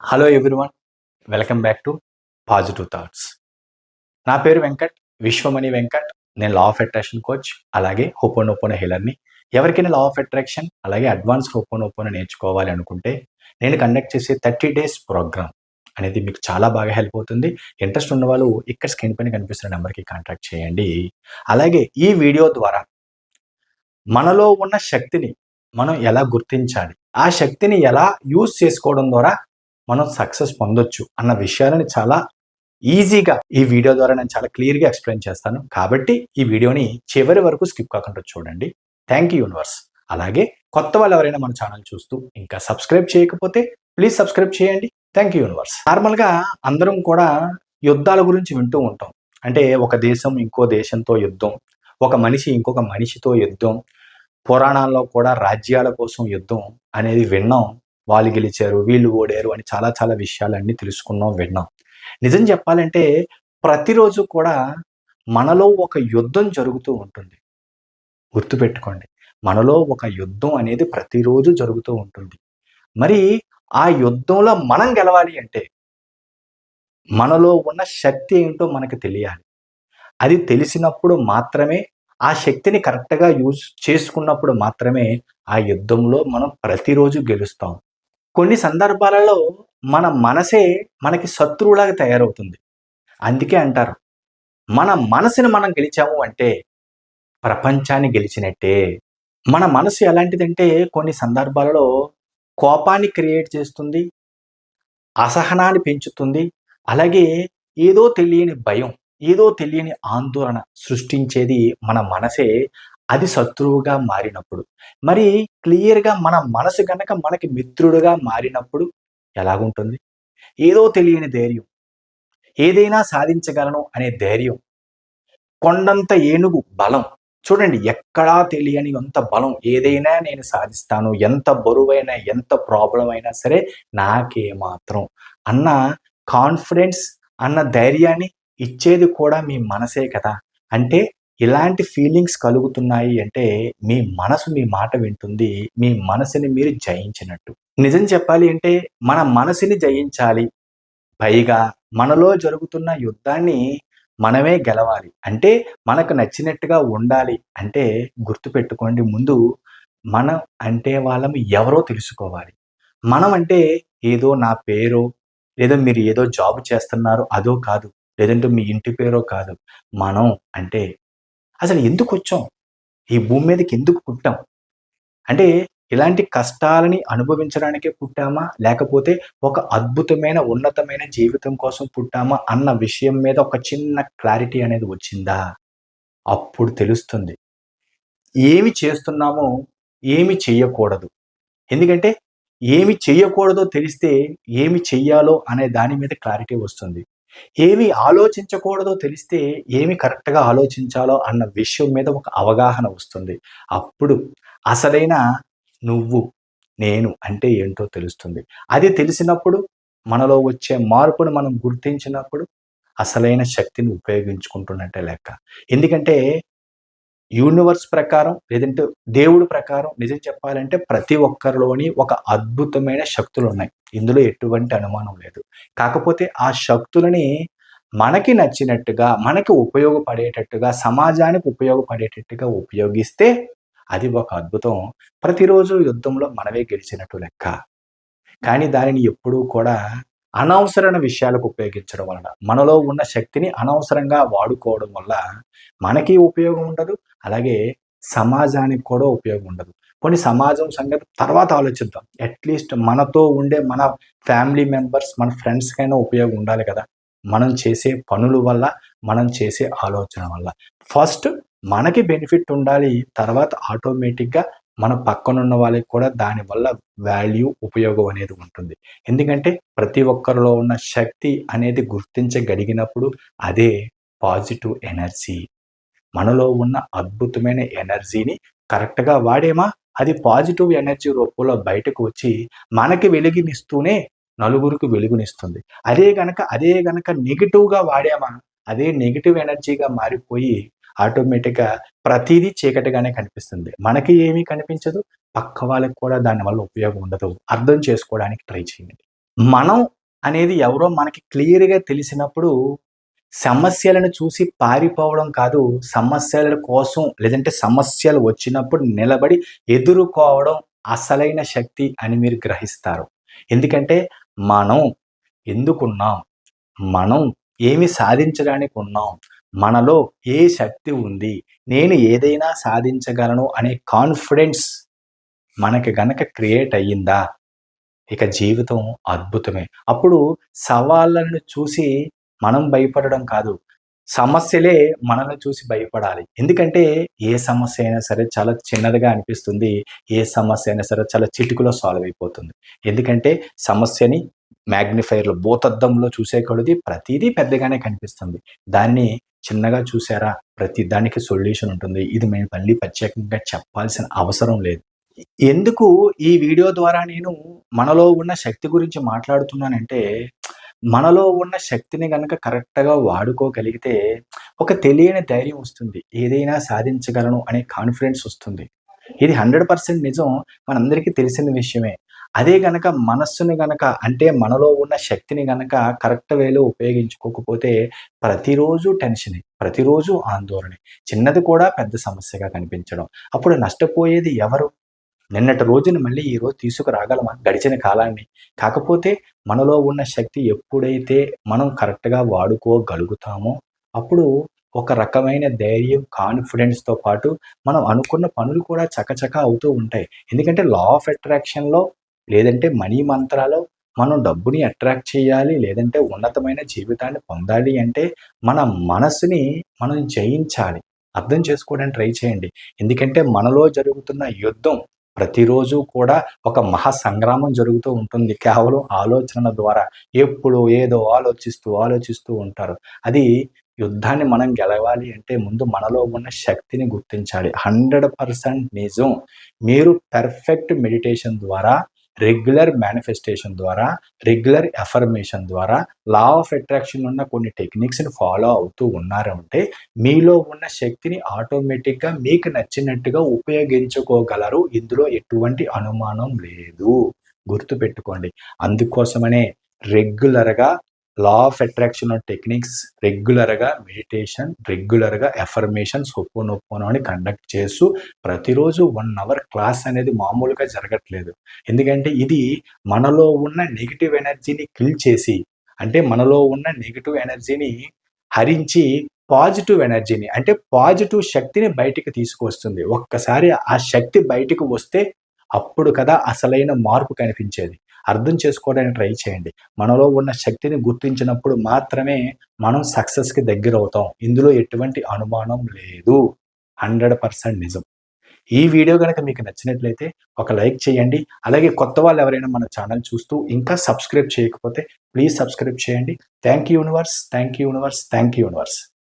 Hello everyone, welcome back to positive thoughts. నా పేరు వెంకట్, విశ్వమణి వెంకట్. నేను లా ఆఫ్ అట్రాక్షన్ కోచ్, అలాగే హోపోనోపోనో హీలర్ని. ఎవరికైనా లా ఆఫ్ అట్రాక్షన్ అలాగే అడ్వాన్స్ హోపోనోపోనో నేర్చుకోవాలి అనుకుంటే నేను కండక్ట్ చేసే 30 డేస్ ప్రోగ్రామ్ అనేది మీకు చాలా బాగా హెల్ప్ అవుతుంది. ఇంట్రెస్ట్ ఉన్న వాళ్ళు ఇక్కడ స్క్రీన్ పైన కనిపిస్తున్న నెంబర్కి కాంటాక్ట్ చేయండి. అలాగే ఈ వీడియో ద్వారా మనలో ఉన్న శక్తిని మనం ఎలా గుర్తించాలి, ఆ శక్తిని ఎలా యూజ్ చేసుకోవడం ద్వారా మనం సక్సెస్ పొందొచ్చు అన్న విషయాలను చాలా ఈజీగా ఈ వీడియో ద్వారా నేను చాలా క్లియర్గా ఎక్స్ప్లెయిన్ చేస్తాను. కాబట్టి ఈ వీడియోని చివరి వరకు స్కిప్ కాకుండా చూడండి. Thank you universe. అలాగే కొత్త వాళ్ళు ఎవరైనా మన ఛానల్ చూస్తూ ఇంకా సబ్స్క్రైబ్ చేయకపోతే ప్లీజ్ సబ్స్క్రైబ్ చేయండి. Thank you universe. నార్మల్గా అందరం కూడా యుద్ధాల గురించి వింటూ ఉంటాం. అంటే ఒక దేశం ఇంకో దేశంతో యుద్ధం, ఒక మనిషి ఇంకొక మనిషితో యుద్ధం, పురాణాల్లో కూడా రాజ్యాల కోసం యుద్ధం అనేది విన్నాం. వాళ్ళు గెలిచారు, వీళ్ళు ఓడారు అని చాలా చాలా విషయాలన్నీ తెలుసుకున్నాం, విన్నాం. నిజం చెప్పాలంటే ప్రతిరోజు కూడా మనలో ఒక యుద్ధం జరుగుతూ ఉంటుంది. గుర్తుపెట్టుకోండి, మనలో ఒక యుద్ధం అనేది ప్రతిరోజు జరుగుతూ ఉంటుంది. మరి ఆ యుద్ధంలో మనం గెలవాలి అంటే మనలో ఉన్న శక్తి ఏంటో మనకు తెలియాలి. అది తెలిసినప్పుడు మాత్రమే, ఆ శక్తిని కరెక్ట్‌గా యూజ్ చేసుకున్నప్పుడు మాత్రమే ఆ యుద్ధంలో మనం ప్రతిరోజు గెలుస్తాం. కొన్ని సందర్భాలలో మన మనసే మనకి శత్రువులాగా తయారవుతుంది. అందుకే అంటారు, మన మనసుని మనం గెలిచాము అంటే ప్రపంచాన్ని గెలిచినట్టే. మన మనసు ఎలాంటిదంటే కొన్ని సందర్భాలలో కోపాన్ని క్రియేట్ చేస్తుంది, అసహనాన్ని పెంచుతుంది. అలాగే ఏదో తెలియని భయం, ఏదో తెలియని ఆందోళన సృష్టించేది మన మనసే. అది శత్రువుగా మారినప్పుడు, మరి క్లియర్‌గా మన మనసు గనక మనకి మిత్రుడుగా మారినప్పుడు ఎలాగుంటుంది? ఏదో తెలియని ధైర్యం, ఏదైనా సాధించగలను అనే ధైర్యం, కొండంత ఏనుగు బలం. చూడండి, ఎక్కడా తెలియని అంత బలం. ఏదైనా నేను సాధిస్తాను, ఎంత బరువైనా, ఎంత ప్రాబ్లమ్ అయినా సరే నాకేమాత్రం అన్న కాన్ఫిడెన్స్, అన్న ధైర్యాన్ని ఇచ్చేది కూడా మీ మనసే కదా! అంటే ఇలాంటి ఫీలింగ్స్ కలుగుతున్నాయి అంటే మీ మనసు మీ మాట వింటుంది. మీ మనసుని మీరు జయించినట్టు. నిజం చెప్పాలి అంటే మన మనసుని జయించాలి. పైగా మనలో జరుగుతున్న యుద్ధాన్ని మనమే గెలవాలి. అంటే మనకు నచ్చినట్టుగా ఉండాలి అంటే గుర్తుపెట్టుకోండి, ముందు మనం అంటే వాళ్ళం ఎవరో తెలుసుకోవాలి. మనం అంటే ఏదో నా పేరో, లేదా మీరు ఏదో జాబ్ చేస్తున్నారు అదో కాదు. లేదంటే మీ ఇంటి పేరో కాదు. మనం అంటే అసలు ఎందుకొచ్చాం? ఈ భూమి మీదకి ఎందుకు పుట్టాం? అంటే ఇలాంటి కష్టాలని అనుభవించడానికే పుట్టామా? లేకపోతే ఒక అద్భుతమైన, ఉన్నతమైన జీవితం కోసం పుట్టామా? అన్న విషయం మీద ఒక చిన్న క్లారిటీ అనేది వచ్చిందా? అప్పుడు తెలుస్తుంది. ఏమి చేస్తున్నామో, ఏమి చెయ్యకూడదు. ఎందుకంటే ఏమి చెయ్యకూడదో తెలిస్తే ఏమి చెయ్యాలో అనే దాని మీద క్లారిటీ వస్తుంది. ఏమి ఆలోచించకూడదో తెలిస్తే ఏమి కరెక్ట్‌గా ఆలోచించాలో అన్న విషయం మీద ఒక అవగాహన వస్తుంది. అప్పుడు అసలైన నువ్వు, నేను అంటే ఏంటో తెలుస్తుంది. అది తెలిసినప్పుడు మనలో వచ్చే మార్పును మనం గుర్తించినప్పుడు అసలైన శక్తిని ఉపయోగించుకుంటున్నట్టే లెక్క. ఎందుకంటే యూనివర్స్ ప్రకారం, లేదంటే దేవుడి ప్రకారం నిజం చెప్పాలంటే ప్రతి ఒక్కరిలోని ఒక అద్భుతమైన శక్తులున్నాయి. ఇందులో ఎటువంటి అనుమానం లేదు. కాకపోతే ఆ శక్తులని మనకి నచ్చినట్టుగా, మనకి ఉపయోగపడేటట్టుగా, సమాజానికి ఉపయోగపడేటట్టుగా ఉపయోగిస్తే అది ఒక అద్భుతం. ప్రతిరోజు యుద్ధంలో మనమే గెలిచినట్టు లెక్క. కానీ దానిని ఎప్పుడూ కూడా అనవసరమైన విషయాలకు ఉపయోగించడం వలన, మనలో ఉన్న శక్తిని అనవసరంగా వాడుకోవడం వల్ల మనకి ఉపయోగం ఉండదు. అలాగే సమాజానికి కూడా ఉపయోగం ఉండదు. పోనీ సమాజం సంగతి తర్వాత ఆలోచిద్దాం. అట్‌లీస్ట్ మనతో ఉండే మన ఫ్యామిలీ మెంబర్స్, మన ఫ్రెండ్స్‌కైనా ఉపయోగం ఉండాలి కదా! మనం చేసే పనుల వల్ల, మనం చేసే ఆలోచన వల్ల. ఫస్ట్ మనకి బెనిఫిట్ ఉండాలి. తర్వాత ఆటోమేటిక్‌గా మన పక్కనున్న వాళ్ళకి కూడా దానివల్ల వాల్యూ, ఉపయోగం అనేది ఉంటుంది. ఎందుకంటే ప్రతి ఒక్కరిలో ఉన్న శక్తి అనేది గుర్తించగలిగినప్పుడు అదే పాజిటివ్ ఎనర్జీ. మనలో ఉన్న అద్భుతమైన ఎనర్జీని కరెక్ట్‌గా వాడామా, అది పాజిటివ్ ఎనర్జీ రూపంలో బయటకు వచ్చి మనకి వెలుగునిస్తూనే నలుగురికి వెలుగునిస్తుంది. అదే గనక నెగెటివ్‌గా వాడామా, అదే నెగెటివ్ ఎనర్జీగా మారిపోయి ఆటోమేటిక్‌గా ప్రతీదీ చీకటిగానే కనిపిస్తుంది. మనకి ఏమీ కనిపించదు. పక్క వాళ్ళకి కూడా దానివల్ల ఉపయోగం ఉండదు. అర్థం చేసుకోవడానికి ట్రై చేయండి. మనం అనేది ఎవరో మనకి క్లియర్‌గా తెలిసినప్పుడు సమస్యలను చూసి పారిపోవడం కాదు, సమస్యల కోసం లేదంటే సమస్యలు వచ్చినప్పుడు నిలబడి ఎదుర్కోవడం అసలైన శక్తి అని మీరు గ్రహిస్తారు. ఎందుకంటే మనం ఎందుకున్నాం? మనం ఏమి సాధించడానికి ఉన్నాం? మనలో ఏ శక్తి ఉంది? నేను ఏదైనా సాధించగలను అనే కాన్ఫిడెన్స్ మనకి గనక క్రియేట్ అయ్యిందా? ఇక జీవితం అద్భుతమే. అప్పుడు సవాళ్ళను చూసి మనం భయపడడం కాదు, సమస్యలే మనల్ని చూసి భయపడాలి. ఎందుకంటే ఏ సమస్య అయినా సరే చాలా చిన్నదిగా అనిపిస్తుంది. ఏ సమస్య అయినా సరే చాలా చిటికలో సాల్వ్ అయిపోతుంది. ఎందుకంటే సమస్యని మ్యాగ్నిఫైర్‌లో భూతద్దంలో చూసే కొలది ప్రతీదీ పెద్దగానే కనిపిస్తుంది. దాన్ని చిన్నగా చూసారా ప్రతి దానికి సొల్యూషన్ ఉంటుంది. ఇది మేము మళ్ళీ ప్రత్యేకంగా చెప్పాల్సిన అవసరం లేదు. ఎందుకు ఈ వీడియో ద్వారా నేను మనలో ఉన్న శక్తి గురించి మాట్లాడుతున్నానంటే, మనలో ఉన్న శక్తిని గనక కరెక్ట్‌గా వాడుకోగలిగితే, ఒక తెలియని ధైర్యం వస్తుంది. ఏదైనా సాధించగలను అనే కాన్ఫిడెన్స్ వస్తుంది. ఇది 100% నిజం. మనందరికీ తెలిసిన విషయమే. అదే గనక మనస్సుని గనక అంటే మనలో ఉన్న శక్తిని గనక కరెక్ట్ వేలో ఉపయోగించుకోకపోతే ప్రతిరోజు టెన్షనే, ప్రతిరోజు ఆందోళనే. చిన్నది కూడా పెద్ద సమస్యగా కనిపించడం. అప్పుడు నష్టపోయేది ఎవరు? నిన్నటి రోజుని మళ్ళీ ఈరోజు తీసుకురాగలమా గడిచిన కాలాన్ని? కాకపోతే మనలో ఉన్న శక్తి ఎప్పుడైతే మనం కరెక్ట్‌గా వాడుకోగలుగుతామో, అప్పుడు ఒక రకమైన ధైర్యం, కాన్ఫిడెన్స్‌తో పాటు మనం అనుకున్న పనులు కూడా చకచకా అవుతూ ఉంటాయి. ఎందుకంటే లా ఆఫ్ అట్రాక్షన్‌లో లేదంటే మనీ మంత్రాలో మనం డబ్బుని అట్రాక్ట్ చేయాలి, లేదంటే ఉన్నతమైన జీవితాన్ని పొందాలి అంటే మన మనసుని మనం జయించాలి. అర్థం చేసుకోవడానికి ట్రై చేయండి. ఎందుకంటే మనలో జరుగుతున్న యుద్ధం ప్రతిరోజు కూడా ఒక మహా సంగ్రామం జరుగుతూ ఉంటుంది. కేవలం ఆలోచనల ద్వారా. ఎప్పుడు ఏదో ఆలోచిస్తూ ఉంటారు. అది యుద్ధాన్ని మనం గెలవాలి అంటే ముందు మనలో ఉన్న శక్తిని గుర్తించాలి. 100% నిజం. మీరు పెర్ఫెక్ట్ మెడిటేషన్ ద్వారా, రెగ్యులర్ మేనిఫెస్టేషన్ ద్వారా, రెగ్యులర్ అఫర్మేషన్ ద్వారా, లా ఆఫ్ అట్రాక్షన్ ఉన్న కొన్ని టెక్నిక్స్‌ని ఫాలో అవుతూ ఉన్నారంటే మీలో ఉన్న శక్తిని ఆటోమేటిక్‌గా మీకు నచ్చినట్టుగా ఉపయోగించుకోగలరు. ఇందులో ఎటువంటి అనుమానం లేదు. గుర్తుపెట్టుకోండి. అందుకోసమనే రెగ్యులర్‌గా లా ఆఫ్ అట్రాక్షన్ టెక్నిక్స్, రెగ్యులర్‌గా మెడిటేషన్, రెగ్యులర్‌గా అఫర్మేషన్స్, హోపోనోపోనో అని కండక్ట్ చేస్తూ ప్రతిరోజు 1 అవర్ క్లాస్ అనేది మామూలుగా జరగట్లేదు. ఎందుకంటే ఇది మనలో ఉన్న నెగెటివ్ ఎనర్జీని కిల్ చేసి అంటే మనలో ఉన్న నెగెటివ్ ఎనర్జీని హరించి పాజిటివ్ ఎనర్జీని అంటే పాజిటివ్ శక్తిని బయటికి తీసుకొస్తుంది. ఒక్కసారి ఆ శక్తి బయటికి వస్తే అప్పుడు కదా అసలైన మార్పు కనిపించేది. అర్థం చేసుకోవడానికి ట్రై చేయండి. మనలో ఉన్న శక్తిని గుర్తించినప్పుడు మాత్రమే మనం సక్సెస్‌కి దగ్గరవుతాం. ఇందులో ఎటువంటి అనుమానం లేదు. 100% నిజం. ఈ వీడియో గనక మీకు నచ్చినట్లయితే ఒక లైక్ చేయండి. అలాగే కొత్త వాళ్ళెవరైనా మన ఛానెల్ చూస్తూ ఇంకా సబ్స్క్రైబ్ చేయకపోతే ప్లీజ్ సబ్స్క్రైబ్ చేయండి. Thank you universe. Thank you universe. Thank you universe.